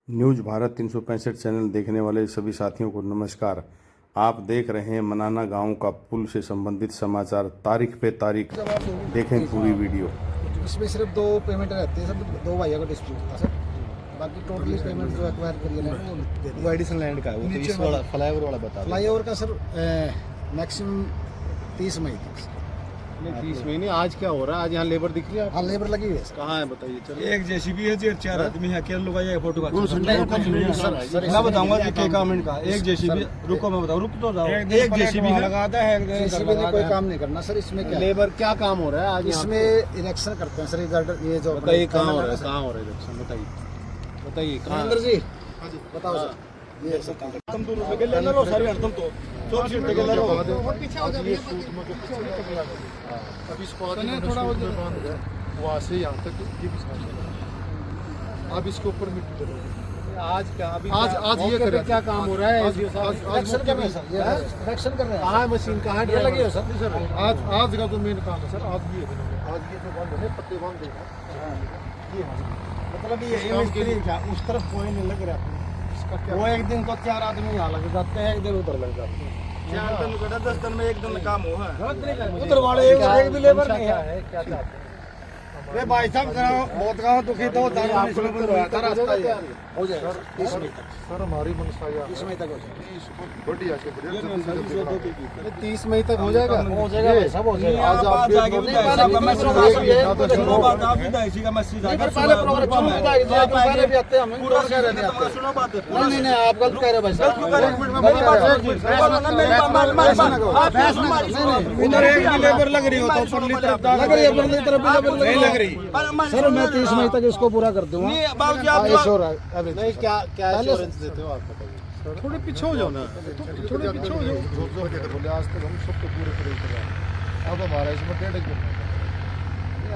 News Bharat 365 channel देखने वाले सभी साथियों को नमस्कार। आप देख रहे हैं मनाना गांव का पुल से संबंधित समाचार। तारीख पे तारीख देखें पूरी वीडियो। इसमें सिर्फ दो पेमेंट रहती है सर, दो भाइयों का डिस्प्यूट था सर। बाकी टोटली पेमेंट जो एक्वायर करिए ना वो दे दी। वो एडिशन लैंड का है, वो तो इस वाला फ्लाईओवर वाला बता दो। फ्लाईओवर का सर मैक्सिमम 30 मई तक। नहीं 30 महीने। आज क्या हो रहा है? आज यहाँ लेबर दिख रही है? हाँ लेबर लगी हुई है सर। कहाँ है बताइए? चलिए। एक जेसीबी है जी, 4 आदमी है, अकेले लोग आए फोटो का। मैं बताऊंगा कि क्या काम इनका। एक जेसीबी, रुको मैं बताऊं, रुक तो जाओ। एक जेसीबी लगाता है, जेसीबी ने कोई काम नहीं करना सर। इसमें क्या लेबर क्या काम हो रहा है आज? इसमें इलेक्शन करते हैं सर। ये जो बताइए कहाँ हो रहा है? कहाँ हो रहा है इलेक्शन? बताइए कहाँ? अंदर जी बताओ सर। ये सर तुम तो ले लो सारी तुम तो चौक सीट के ले लो। पीछे हो जाओ। अब इसको थोड़ा वहाँ से यहाँ तक ये बिछा। अब इसके ऊपर मिट्टी डालोगे। आज क्या अभी आज ये कर क्या काम हो रहा है? इलेक्शन कर रहे हैं सर। ये इलेक्शन कर रहे हैं। कहाँ है मशीन? कहाँ ये लगी हो सर। सर आज का जो मेन काम है सर, आज ये जो बांध है, पत्ते बांध देगा। ये मतलब ये मिस्त्री क्या उस तरफ कोई नहीं लग रहा। वो एक दिन को 4 आदमी यहाँ लग जाते हैं, एक दिन उधर लग जाते हैं। 4 दिन का 10 दिन में एक दिन काम हो है। उधर वाले एक भी लेबर नहीं है। क्या चाहते हैं? अरे भाई साहब बहुत गाँव दुखी तो रास्ता हो जाएगा 30 मई तक। सर हमारी मनसा 30 मई तक हो जाएगा। इसको बढ़िया से बढ़िया 30 मई तक हो जाएगा? हो जाएगा भाई साहब, हो जाएगा। आज आप जाके सुनो बात, आप ही दाइसी का मैसेज आएगा। पहले प्रोग्राम पहले भी आते हैं हम पूरा कह रहे थे। सुनो बात। नहीं नहीं आप गलत कह रहे भाई साहब। इधर एक भी लेबर लग रही हो तो परली तरफ लग रही है, परली तरफ भी लेबर नहीं लग रही। सर मैं 30 मई तक इसको पूरा कर दूंगा। नहीं बाबूजी आप नहीं क्या एश्योरेंस देते हो आप? बताइए। थोड़े पीछे हो जाओ ना, थोड़े पीछे हो जाओ। जो बोले आज तक हम सबको पूरे कर रहे हैं। अब हमारा इसमें 1.5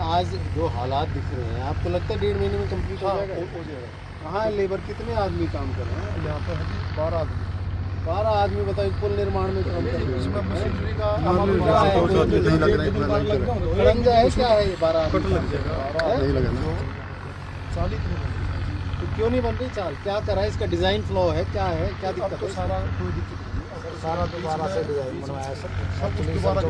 आज जो हालात दिख रहे हैं, आपको लगता है 1.5 महीने में कंप्लीट हो जाएगा? हो जाएगा। कहाँ है लेबर? कितने आदमी काम कर रहे हैं? यहाँ पे 12 आदमी 12 आदमी। बताइए पुल निर्माण में काम कर रहे हैं। इसमें मशीनरी का खड़ंजा है क्या है? ये 12 आदमी नहीं लगा 40 तो क्यों नहीं बन रही चाल? क्या करा है? इसका डिजाइन फ्लॉ है? क्या है? क्या दिक्कत तो है? सारा कोई दिक्कत नहीं। सारा दोबारा से डिजाइन बनवाया सर। सब कुछ दोबारा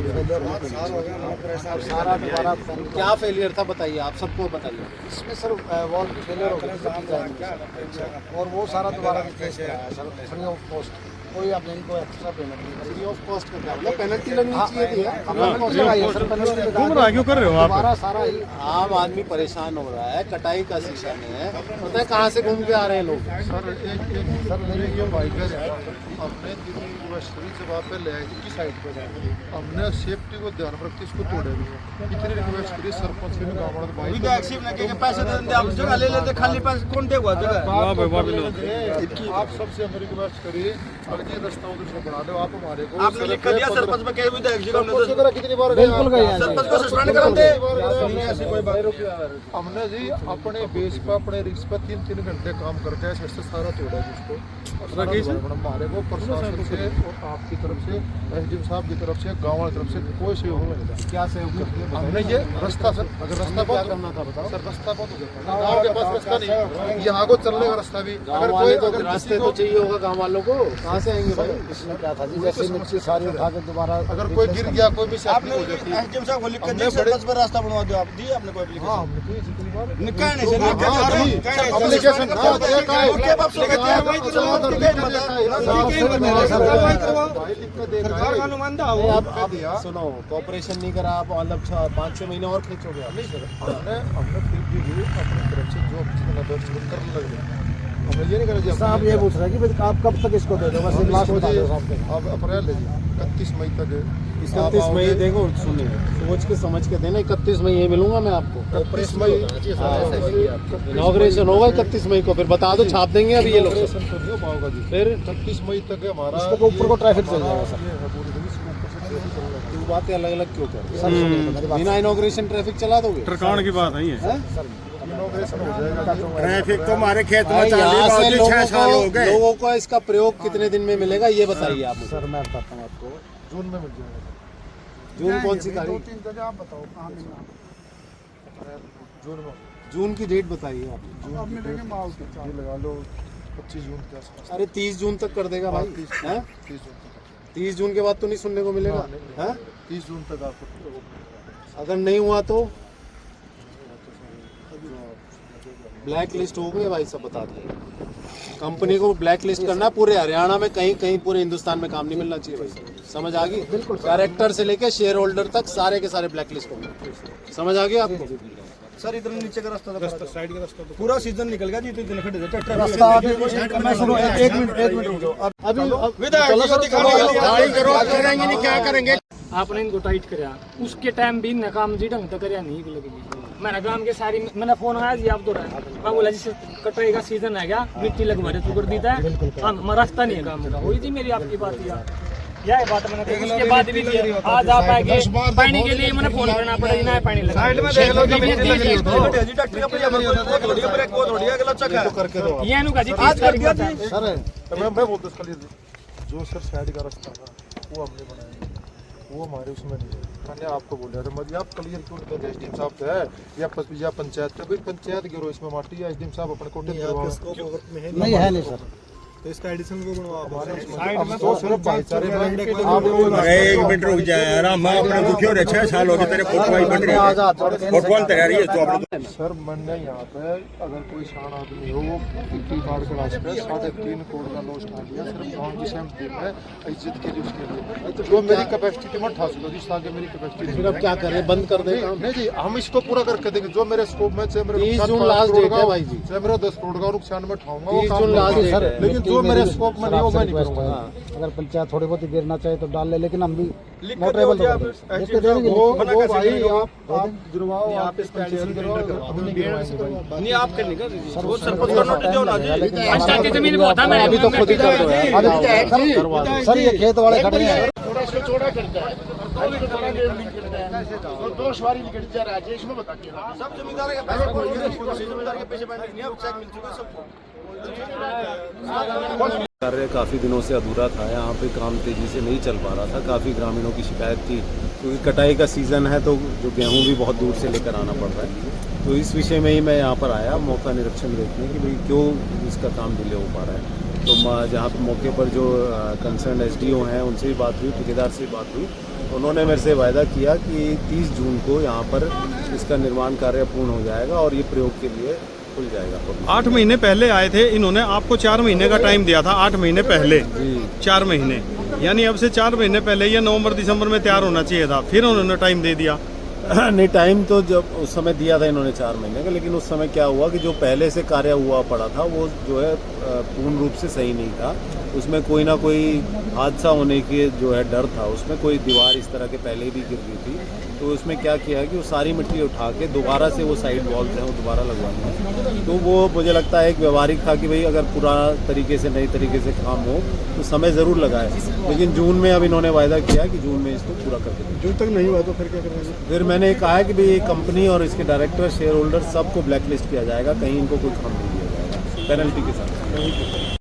सारा दोबारा क्या फेलियर था बताइए? आप सबको बताइए। इसमें सर वॉल की फेलियर हो गई थी डिजाइन में। और वो सारा दोबारा रिप्लेस कराया सर फ्री ऑफ कॉस्ट। कोई आपने इनको एक्स्ट्रा पेमेंट नहीं करी। फ्री ऑफ कॉस्ट का क्या मतलब? पेनल्टी लगनी चाहिए थी। क्यों कर रहे हो आप? दोबारा सारा ही आम आदमी परेशान हो रहा है, कटाई का सीजन है, पता है कहाँ से घूम के आ रहे हैं लोग? सर एक ये बाइकर है, हमने दिल्ली यूनिवर्सिटी से वहाँ पे ले आई थी साइड पे जाए। हमने सेफ्टी को ध्यान में रखते इसको तोड़े भी इतनी रिक्वेस्ट करी सरपंच ने गाँव वाले विदा एक्सिव ना के पैसे दे देंगे, आप जगह ले लेते, खाली पैसे कौन देगा जगह? आप सबसे हम रिक्वेस्ट करिए, अगर ये रास्ता उधर से बना दो आप हमारे को। आपने लिख कर दिया सरपंच में के विदा एक्सिव कितनी बार बिल्कुल गए हैं सरपंच को सस्पेंड कर दे। हमने जी अपने बेस पे अपने रिक्स पे 3-3 घंटे काम करके ऐसे सारा तोड़ा जिसको हमारे को प्रशासन से और आपकी तरफ से एसडीएम साहब की तरफ से गाँव वाली तरफ से कोई सहयोग नहीं मिला। क्या सहयोग करती है? हमने ये रास्ता सर, अगर रास्ता क्या बंद करना था बताओ? सर रास्ता बंद हो जाता है, गाँव के पास रास्ता नहीं, यहाँ को चलने का रास्ता भी गाँव वाले को रास्ते तो चाहिए होगा गाँव वालों को, कहाँ से आएंगे भाई? इसमें क्या था जी, जैसे मिट्टी सारी उठा के दोबारा अगर कोई गिर गया कोई भी आपने एसडीएम साहब को लिख कर दिया सरपंच पर रास्ता बनवा दो। आप दिए आपने कोई एप्लीकेशन? हाँ हमने तो जितनी बार निकालने से एप्लीकेशन सरकार का अनुमान था आप सुनो, कॉपरेशन नहीं करा आप, मतलब 5-6 महीने और खींचोगे आप? हमने फिर भी अपनी तरफ से जो जितना दर्ज करने लग गए। हमने ये नहीं करा जी साहब ये पूछ रहे हैं कि भाई आप कब तक इसको दे दो, बस एक लास्ट बता दो साहब। अब अप्रैल है जी 31 मई तक 31 मई देखो, सुनिए सोच के समझ के देना। 31 मई ये मिलूंगा मैं आपको। 31 मई इनॉग्रेशन होगा 31 मई को, फिर बता दो, छाप देंगे अभी ये लोग। इनॉग्रेशन तो नहीं हो पाएगा जी, फिर 31 मई तक है हमारा। इसके ऊपर को ट्रैफिक चल जाएगा सर। ये है पूरी दिन इसके ऊपर से ट्रैफिक चल रहा है। तू बातें अलग अलग क्यों कर? सर सुनिए तो मेरी बात। बिना इनॉग्रेशन ट्रैफिक चला दोगे? सरकार की बात नहीं है। इनॉग्रेशन हो जाएगा जी। ट्रैफिक तो हमारे खेत में भाई, यहाँ से 6 साल हो गए। लोगों को इसका प्रयोग कितने दिन में मिलेगा ये बताइए आप मुझे। सर मैं बताता हूँ आपको। जून में मिल जाएगा जून कौन सी तारीख? 2-3 जगह आप बताओ कहाँ मिलना। जून में। जून की डेट बताइए आप। अब मिलेंगे माल के ये लगा लो 25 जून के आसपास। अरे 30 जून तक कर देगा भाई, 30 हैं? 30 जून तक। 30 जून के बाद तो नहीं सुनने को मिलेगा, हैं? 30 जून तक आपको अगर नहीं हुआ तो ब्लैक लिस्ट हो गई भाई, सब बता दिए। कंपनी को ब्लैक लिस्ट करना पूरे हरियाणा में, कहीं कहीं पूरे हिंदुस्तान में काम नहीं मिलना चाहिए भाई। समझ आ गई? बिल्कुल। डायरेक्टर से लेके शेयर होल्डर तक सारे के सारे ब्लैक लिस्ट होंगे। समझ आ गया आपको? सर इधर नीचे का रास्ता साइड का रास्ता तो पूरा सीजन निकल गया जी, तो इतने खड़े थे ट्रैक्टर रास्ता आप मैं सुनो, एक मिनट रुक जाओ। अभी करेंगे नहीं, क्या करेंगे? आपने इनको टाइट कराया, उसके टाइम भी इनने काम जी ढंग से कराया नहीं लगी। मैंने काम के सारी मैंने फोन आया जी आप तो रहे, मैं बोला जिससे कटाई का सीजन है क्या, मिट्टी लगवा रहे तू कर देता है, हाँ रास्ता नहीं है काम का। वही थी मेरी आपकी बात, यह बात मैंने कही। उसके बाद भी आज आप आएंगे पानी के लिए, मैंने फोन करना पड़ा जी, ना पानी लगा। साइड में देख लो जी, ट्रैक्टर का ब्रेक वो थोड़ी अगला चक्का करके दो। ये नु का जी आज कर दिया जी। सर मैं बोलता हूं खाली जो सर साइड का रास्ता था वो हमने बनाया, वो हमारे उसमें नहीं है। मैंने आपको बोला था मत आप क्लियर क्यों कर रहे? एसडीएम साहब है या पंचायत है, भाई पंचायत गिरो इसमें माटी या एसडीएम साहब अपने कोटे नहीं है नहीं सर, तो इसका एडिशन को बनवा हम तो सिर्फ भाईचारे आप लोग। एक मिनट रुक जाए आराम, अपने दुखियों रे 6 साल हो गए तेरे फोटो बन रही है, फोटो तैयारी है तो अपने सर मैंने यहाँ पे अगर कोई शान आदमी हो किसी कार्ड के वास्ते 3.5 करोड़ का लॉस आ गया सिर्फ गाँव की सहमति में इज्जत के लिए, उसके लिए जो मेरी कैपेसिटी थी मैं 88 जिस आगे मेरी कैपेसिटी। फिर अब क्या करें, बंद कर दें? नहीं जी, हम इसको पूरा करके देंगे जो मेरे स्कोप में, चाहे मेरे 30 जून लास्ट डेट है भाई जी, चाहे मेरा 10 करोड़ का नुकसान में उठाऊंगा, 30 जून लास्ट डेट है। लेकिन जो मेरे स्कोप में नहीं होगा नहीं करूंगा। अगर पंचायत थोड़ी बहुत गिरना चाहे तो डाल ले, लेकिन हम भी नोटेबल तो वो भाई आप गिरवाओ, आप इस पंचायत नहीं आप करने का वो सरपंच का नोटिस दो ना जी। पंचायत की जमीन बहुत है, मैं अभी तो खुद ही कर दो यार। सर ये खेत वाले खड़े हैं। दो सवारी निकल जा रहा है इसमें बता के सब जमींदार के पैसे कोई जमींदार के पैसे बैठ नहीं, अब चेक मिल चुका सबको। कार्य काफ़ी दिनों से अधूरा था, यहाँ पे काम तेज़ी से नहीं चल पा रहा था। काफ़ी ग्रामीणों की शिकायत थी क्योंकि कटाई का सीज़न है तो जो गेहूँ भी बहुत दूर से लेकर आना पड़ रहा है। तो इस विषय में ही मैं यहाँ पर आया मौका निरीक्षण देखने कि भाई क्यों इसका काम डिले हो पा रहा है। तो जहाँ पर मौके पर जो कंसर्न एसडीओ हैं उनसे भी बात हुई, ठेकेदार से भी बात हुई। उन्होंने मेरे से वायदा किया कि 30 जून को यहाँ पर इसका निर्माण कार्य पूर्ण हो जाएगा और ये प्रयोग के लिए खुल जाएगा। 8 महीने पहले आए थे इन्होंने, आपको 4 महीने का टाइम दिया था। 8 महीने पहले 4 महीने, यानी अब से 4 महीने पहले या नवंबर दिसंबर में तैयार होना चाहिए था, फिर उन्होंने टाइम दे दिया। नहीं, टाइम तो जब उस समय दिया था इन्होंने 4 महीने का, लेकिन उस समय क्या हुआ कि जो पहले से कार्य हुआ पड़ा था वो जो है पूर्ण रूप से सही नहीं था। उसमें कोई ना कोई हादसा होने के जो है डर था। उसमें कोई दीवार इस तरह के पहले भी गिर गई थी, तो उसमें क्या किया कि वो सारी मिट्टी उठा के दोबारा से वो साइड वॉल्स हैं वो दोबारा लगवानी है। तो वो मुझे लगता है एक व्यवहारिक था कि भाई अगर पूरा तरीके से नई तरीके से काम हो तो समय ज़रूर लगा है, लेकिन जून में अब इन्होंने वायदा किया कि जून में इसको पूरा कर देंगे। जून तक नहीं हुआ तो फिर क्या करेंगे? फिर मैंने कहा है कि भाई कंपनी और इसके डायरेक्टर, शेयर होल्डर सबको ब्लैक लिस्ट किया जाएगा, कहीं इनको कोई काम नहीं दिया जाएगा पेनल्टी के साथ।